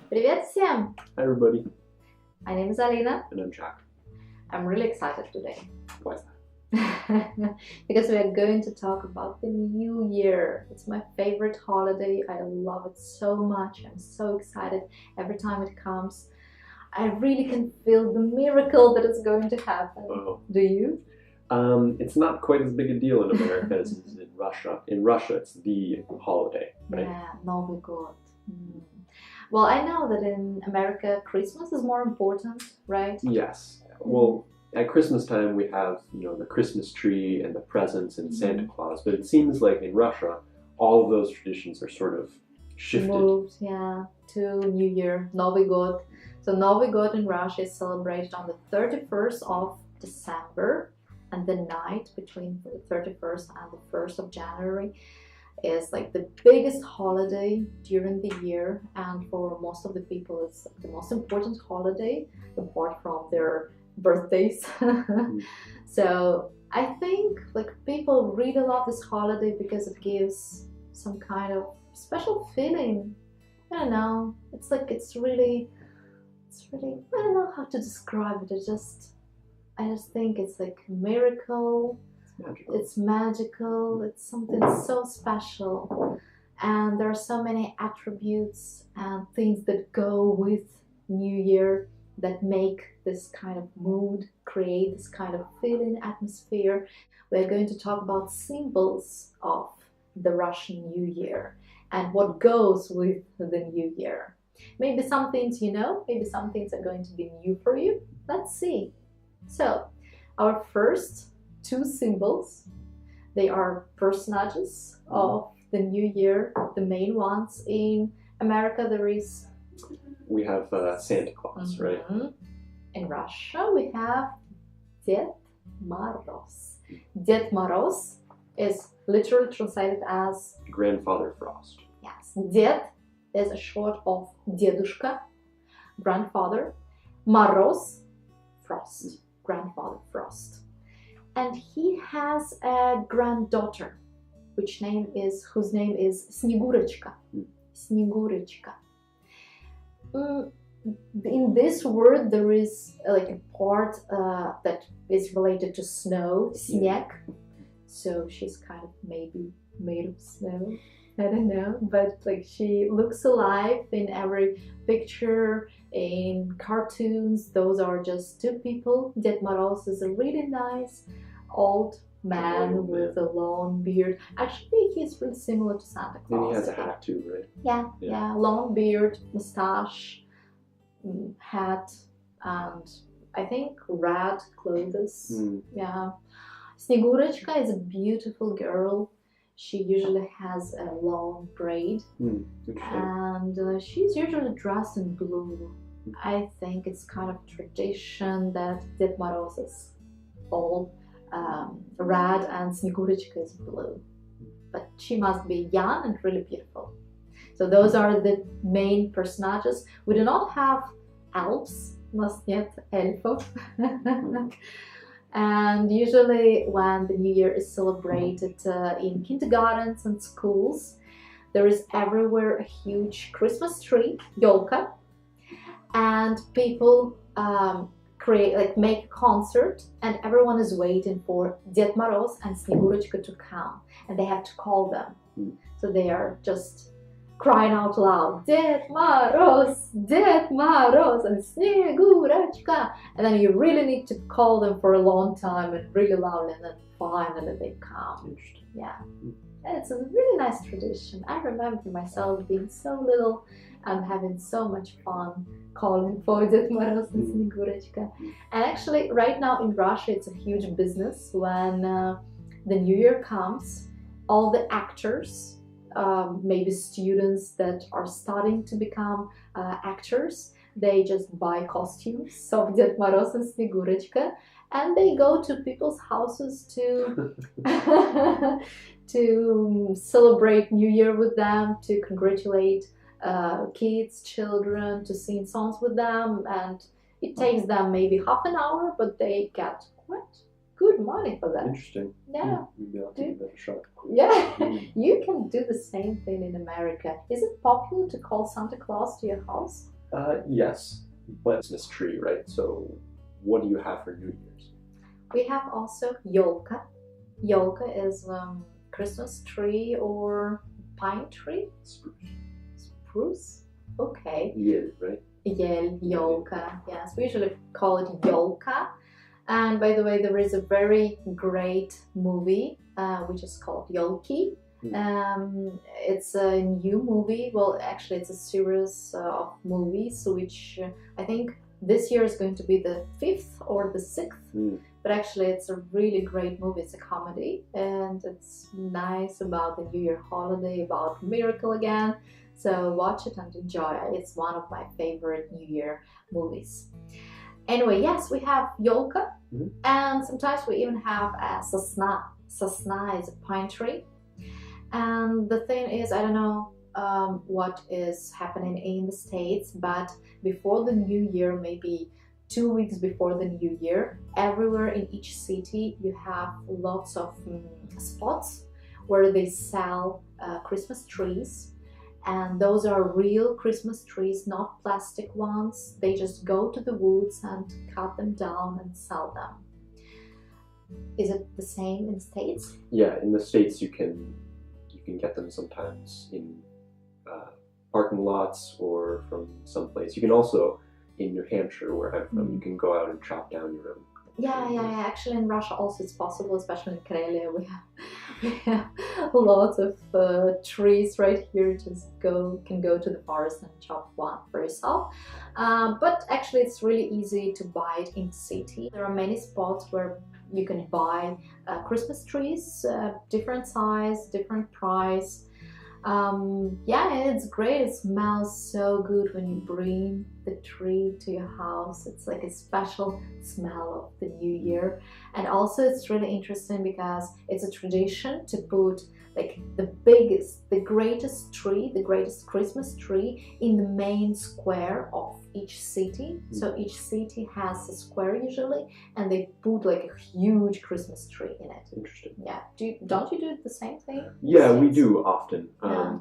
Привет всем! Hi everybody. My name is Alina. And I'm Jack. I'm really excited today. Why is that? Because we are going to talk about the New Year. It's my favorite holiday. I love it so much. I'm so excited every time it comes. I really can feel the miracle that is going to happen. Oh. Do you? It's not quite as big a deal in America as it is in Russia. In Russia, it's the holiday, right? Yeah, Новый год. Well, I know that in America, Christmas is more important, right? Yes. Well, at Christmas time, we have, the Christmas tree and the presents and Santa Claus. But it seems like in Russia, all of those traditions are sort of shifted. Moved, yeah, to New Year, Новый год. So Новый год in Russia is celebrated on the 31st of December, and the night between the 31st and the 1st of January is like the biggest holiday during the year, and for most of the people it's the most important holiday apart from their birthdays. So I think like people really love this holiday because it gives some kind of special feeling. I don't know, it's really I don't know how to describe it. I just think it's like a miracle. It's magical. It's something so special, and there are so many attributes and things that go with New Year that make this kind of mood, create this kind of feeling, atmosphere. We're going to talk about symbols of the Russian New Year and what goes with the New Year. Maybe some things you know, maybe some things are going to be new for you. Let's see. So, our first two symbols, they are personages of the New Year, the main ones. In America we have Santa Claus, right? In Russia we have Дед Мороз. Дед Мороз is literally translated as Grandfather Frost. Yes, Ded is a short of Дедушка, grandfather. Мороз, Frost, grandfather Frost. And he has a granddaughter, whose name is Снегурочка. Снегурочка. In this word there is like a part that is related to snow, снег. So she's kind of maybe made of snow. I don't know, but like she looks alive in every picture, in cartoons. Those are just two people. Ded Moroz is a really nice old man with a long beard. Actually, he's really similar to Santa Claus. And he has a hat too, right? Yeah, long beard, mustache, hat, and I think red clothes. Yeah. Снегурочка is a beautiful girl. She usually has a long braid, and she's usually dressed in blue. I think it's kind of tradition that Ded Moroz is all red and Снегурочка is blue. But she must be young and really beautiful. So those are the main personages. We do not have elves, у нас нет эльфов. And usually when the New Year is celebrated in kindergartens and schools, there is everywhere a huge Christmas tree, ЕЛКА, and people make a concert, and everyone is waiting for Ded Moroz and Снегурочка to come, and they have to call them. So they are just crying out loud, Ded Moroz, and Снегурочка, and then you really need to call them for a long time and really loud, and then finally they come. Yeah, and it's a really nice tradition. I remember myself being so little and having so much fun calling for Ded Moroz and Снегурочка. And actually, right now in Russia, it's a huge business. When the New Year comes, all the actors, maybe students that are starting to become actors, they just buy costumes of Ded Moroz and Снегурочка, and they go to people's houses to to celebrate New Year with them, to congratulate kids, children, to sing songs with them, and it takes them maybe half an hour, but they get quite good money for that. Interesting. Yeah. Maybe I'll give that a shot. Yeah, you can do the same thing in America. Is it popular to call Santa Claus to your house? Yes, but Christmas tree, right? So what do you have for New Year's? We have also ЕЛКА. ЕЛКА is Christmas tree or pine tree? Spruce. Spruce? Okay. Yeah, right? ЕЛКА. Yes, we usually call it ЕЛКА. And by the way, there is a very great movie which is called ЕЛКИ. It's a new movie. Well, actually, it's a series of movies, which I think this year is going to be the 5th or the 6th. But actually, it's a really great movie. It's a comedy, and it's nice about the New Year holiday, about miracle again. So watch it and enjoy it. It's one of my favorite New Year movies. Anyway, yes, we have ЕЛКА, and sometimes we even have a сосна. Сосна is a pine tree. And the thing is, I don't know what is happening in the States, but before the New Year, maybe 2 weeks before the New Year, everywhere in each city you have lots of spots where they sell Christmas trees. And those are real Christmas trees, not plastic ones. They just go to the woods and cut them down and sell them. Is it the same in the States? Yeah, in the States you can get them sometimes in parking lots or from someplace. You can also, in New Hampshire, where I'm from, you can go out and chop down your own. Yeah. Actually, in Russia also it's possible, especially in Karelia. We have lots of trees right here. Just can go to the forest and chop one for yourself. But actually, it's really easy to buy it in the city. There are many spots where you can buy Christmas trees, different size, different price. Yeah, it's great. It smells so good when you bring the tree to your house. It's like a special smell of the new year. And also it's really interesting because it's a tradition to put like the biggest, the greatest tree, the greatest Christmas tree in the main square of each city. So each city has a square usually, and they put like a huge Christmas tree in it. Interesting. Yeah. Don't you do the same thing? Yeah, we do often.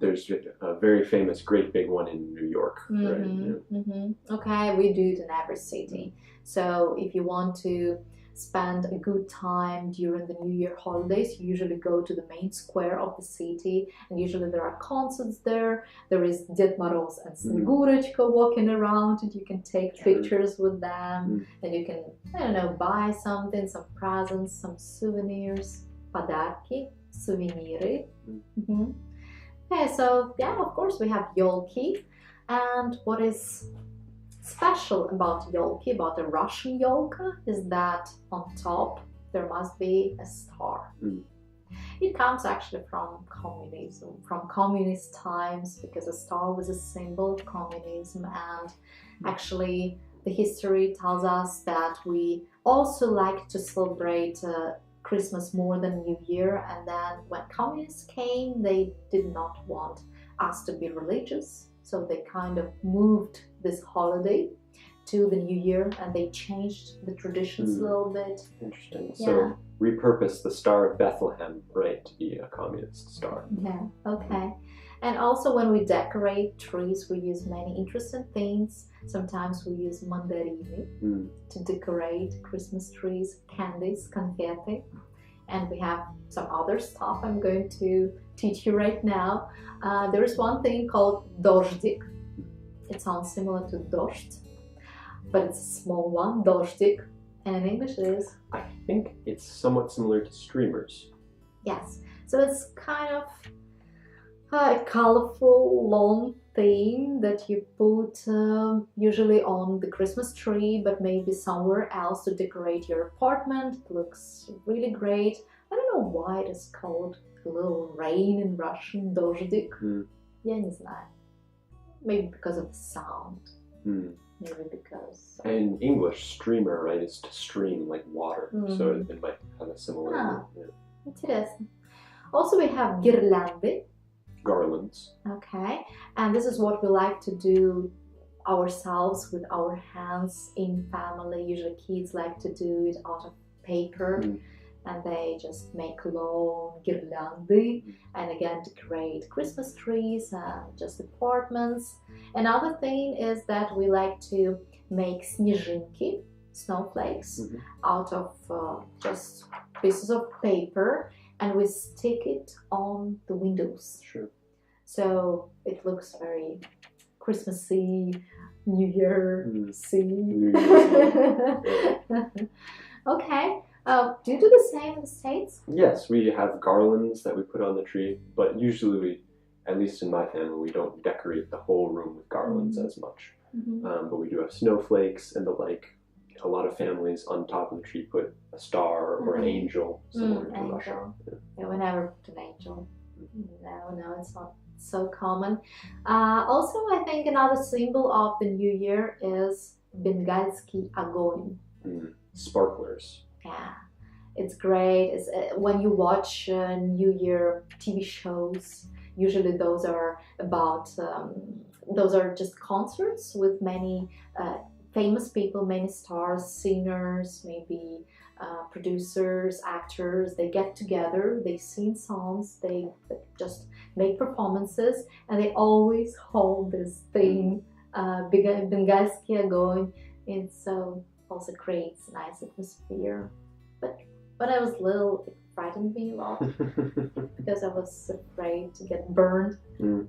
There's a very famous, great big one in New York. Right? Yeah. Okay, we do it in every city. So if you want to spend a good time during the New Year holidays, you usually go to the main square of the city, and usually there are concerts there. There is Дед Мороз and Снегурочка walking around, and you can take pictures with them, and you can, I don't know, buy something, some presents, some souvenirs, подарки, сувениры. Okay, so yeah, of course we have ЕЛКИ, and what is special about ЕЛКИ, about the Russian ЕЛКА, is that on top there must be a star. It comes actually from communism, from communist times, because a star was a symbol of communism, and actually the history tells us that we also like to celebrate Christmas more than New Year, and then when communists came, they did not want us to be religious. So they kind of moved this holiday to the New Year, and they changed the traditions a little bit. Interesting. Yeah. So repurpose the Star of Bethlehem, right, to be a communist star. Yeah, okay. And also when we decorate trees, we use many interesting things. Sometimes we use mandarini to decorate Christmas trees, candies, confetti. And we have some other stuff I'm going to teach you right now. There is one thing called Дождик. It sounds similar to дождь, but it's a small one, Дождик. And in English it is? I think it's somewhat similar to streamers. Yes. So it's kind of a colorful, long thing that you put usually on the Christmas tree, but maybe somewhere else to decorate your apartment. It looks really great. I don't know why it is called a little rain in Russian, дождик. Я не знаю. Maybe because of the sound. Maybe because... In English, streamer, right, is to stream, like water. So it might have a similar... Интересно. Also we have ГЕРЛЯНДы. Garlands. Okay, and this is what we like to do ourselves with our hands in family. Usually kids like to do it out of paper, and they just make long ГЕРЛЯНДы and again decorate Christmas trees and just apartments. Another thing is that we like to make снежинки, snowflakes, out of just pieces of paper, and we stick it on the windows. Sure. So it looks very Christmassy, New Year-y. New Year's. Okay. Do you do the same in the States? Yes, we have garlands that we put on the tree, but usually we, at least in my family, we don't decorate the whole room with garlands as much. But we do have snowflakes and the like. A lot of families on top of the tree put a star or an angel, similar to Russia. Yeah, we never put an angel. No, it's not so common. Also, I think another symbol of the New Year is бенгальский огонь. Sparklers. Yeah, it's great. It's, when you watch New Year TV shows, usually those are about, those are just concerts with many famous people, many stars, singers, maybe producers, actors. They get together, they sing songs, they just make performances, and they always hold this thing, бенгальский огонь. It also creates a nice atmosphere. But when I was little, it frightened me a lot because I was afraid to get burned.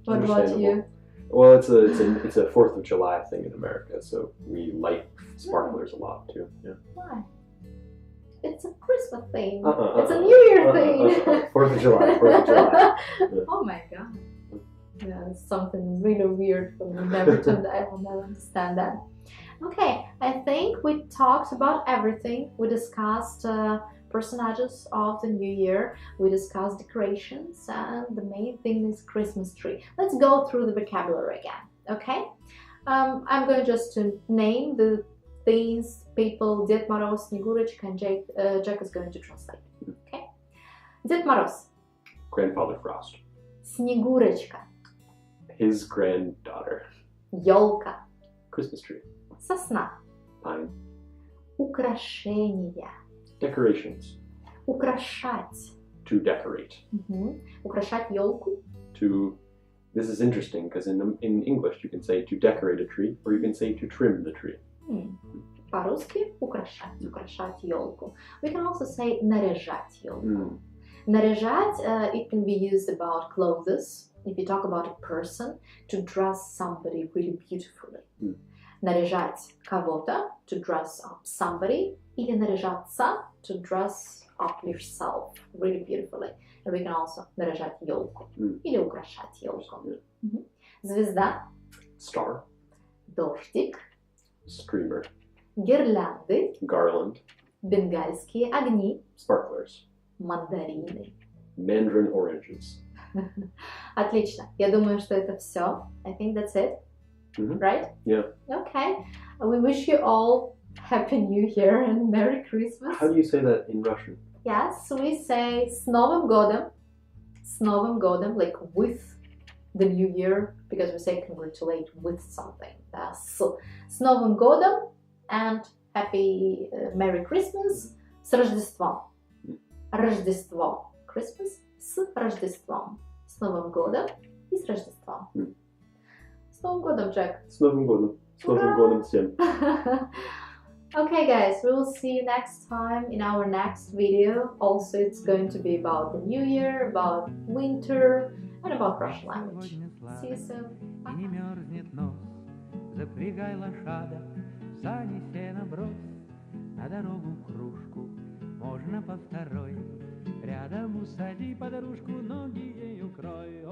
What about you? Well, it's a 4th of July thing in America, so we light sparklers a lot too. Yeah. Why? It's a Christmas thing. It's a New Year thing. 4th of July. 4th of July. Oh my God. Yeah, it's something really weird for me. I will never understand that. Okay, I think we talked about everything. We discussed personages of the New Year, we discussed decorations, and the main thing is Christmas tree. Let's go through the vocabulary again, okay? I'm going just to name the things, people, Дед Мороз, Снегурочка, and Jack is going to translate, okay? Дед Мороз. Grandfather Frost. Снегурочка. His granddaughter. ЕЛКА. Christmas tree. Сосна. Pine. УКРАШЕНИЯ. Decorations. УКРАШАТЬ. To decorate. Украшать елку. To, this is interesting because in English you can say to decorate a tree, or you can say to trim the tree. По-русски украшать, украшать елку. We can also say наряжать елку. Наряжать, it can be used about clothes. If you talk about a person, to dress somebody really beautifully. Наряжать кого-то, to dress up somebody, или наряжаться, to dress up yourself really beautifully. And we can also наряжать елку, или украшать елку. Звезда. Star. Дождик. Streamer. Гирлянды. Garland. Бенгальские огни. Sparklers. Мандарины. Mandarin oranges. Отлично. Я думаю, что это все. I think that's it. Right? Yeah. Okay. We wish you all Happy New Year and Merry Christmas. How do you say that in Russian? Yes, we say с Новым годом. С Новым годом, like with the New Year, because we say congratulate with something. С Новым годом and Happy Merry Christmas. С Рождеством. Рождество. Christmas. С Рождеством. С Новым годом и с Рождеством. С Новым годом, Jack. С Новым годом. С Новым годом всем. Okay guys, we will see you next time in our next video. Also, it's going to be about the New Year, about winter, and about Russian language. See you soon. Bye. Не мерзнет нос, запрягай лошадок, сани сено брось, на дорогу кружку, можно по второй. Рядом усади подружку, ноги ею крой.